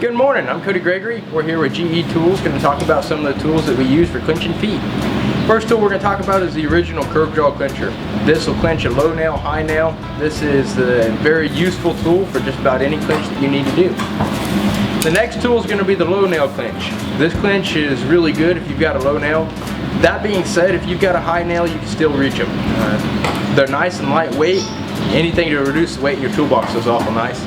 Good morning, I'm Cody Gregory. We're here with GE Tools, going to talk about some of the tools that we use for clinching feet. First tool we're going to talk about is the original curved jaw clincher. This will clinch a low nail, high nail. This is a very useful tool for just about any clinch that you need to do. The next tool is going to be the low nail clinch. This clinch is really good if you've got a low nail. That being said, if you've got a high nail, you can still reach them. They're nice and lightweight. Anything to reduce the weight in your toolbox is awful nice.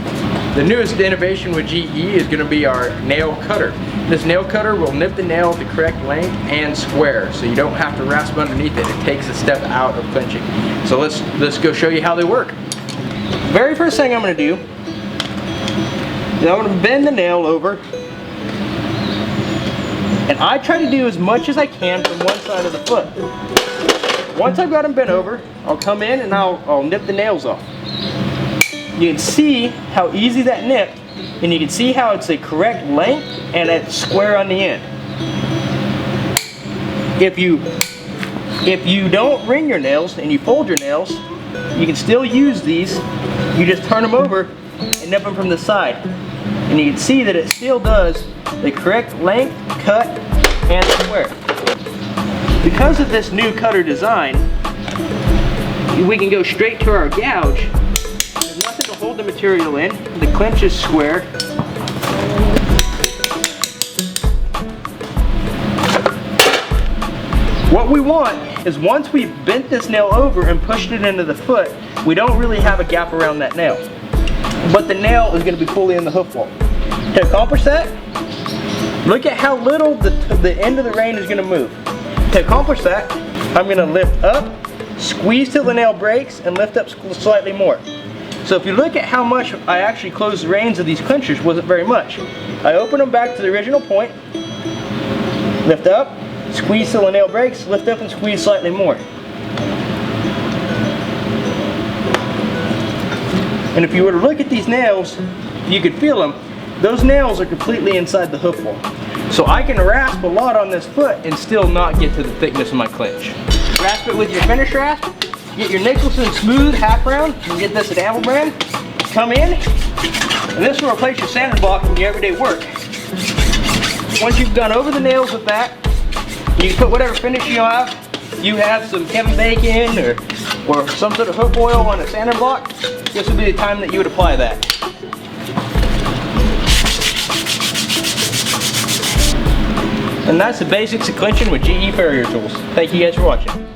The newest innovation with GE is going to be our nail cutter. This nail cutter will nip the nail at the correct length and square, so you don't have to rasp underneath it. It takes a step out of clinching. So let's go show you how they work. Very first thing I'm going to do is I'm going to bend the nail over, and I try to do as much as I can from one side of the foot. Once I've got them bent over, I'll come in and I'll nip the nails off. You can see how easy that nip, and you can see how it's the correct length and it's square on the end. If you don't ring your nails and you fold your nails, you can still use these. You just turn them over and nip them from the side. And you can see that it still does the correct length, cut, and square. Because of this new cutter design, we can go straight to our gouge. There's nothing to hold the material in. The clinch is square. What we want is once we've bent this nail over and pushed it into the foot, we don't really have a gap around that nail. But the nail is going to be fully in the hoof wall. To accomplish that, look at how little the end of the rein is going to move. To accomplish that, I'm going to lift up, squeeze till the nail breaks, and lift up slightly more. So if you look at how much I actually closed the reins of these clinchers, wasn't very much. I open them back to the original point, lift up, squeeze till the nail breaks, lift up and squeeze slightly more. And if you were to look at these nails, you could feel them. Those nails are completely inside the hoof wall. So I can rasp a lot on this foot and still not get to the thickness of my clinch. Rasp it with your finish rasp, get your Nicholson smooth half round, and get this at Amble brand. Come in, and this will replace your sanding block in your everyday work. Once you've gone over the nails with that, you can put whatever finish you have some Kevin Bacon or some sort of hoof oil on a sanding block. This would be the time that you would apply that. And that's the basics of clinching with GE Farrier tools. Thank you guys for watching.